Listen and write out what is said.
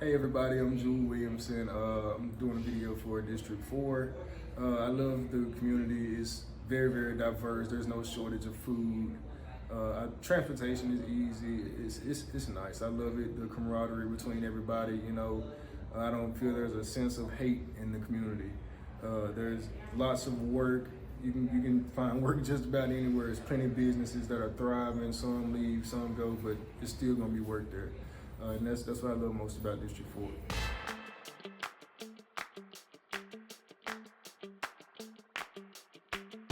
Hey everybody, I'm Jewel Williamson. I'm doing a video for District 4. I love the community. It's very, very diverse. There's no shortage of food. Transportation is easy. It's nice. I love it. The camaraderie between everybody. I don't feel there's a sense of hate in the community. There's lots of work. You can find work just about anywhere. There's plenty of businesses that are thriving. Some leave, some go, but it's still gonna be work there. And that's what I love most about District 4.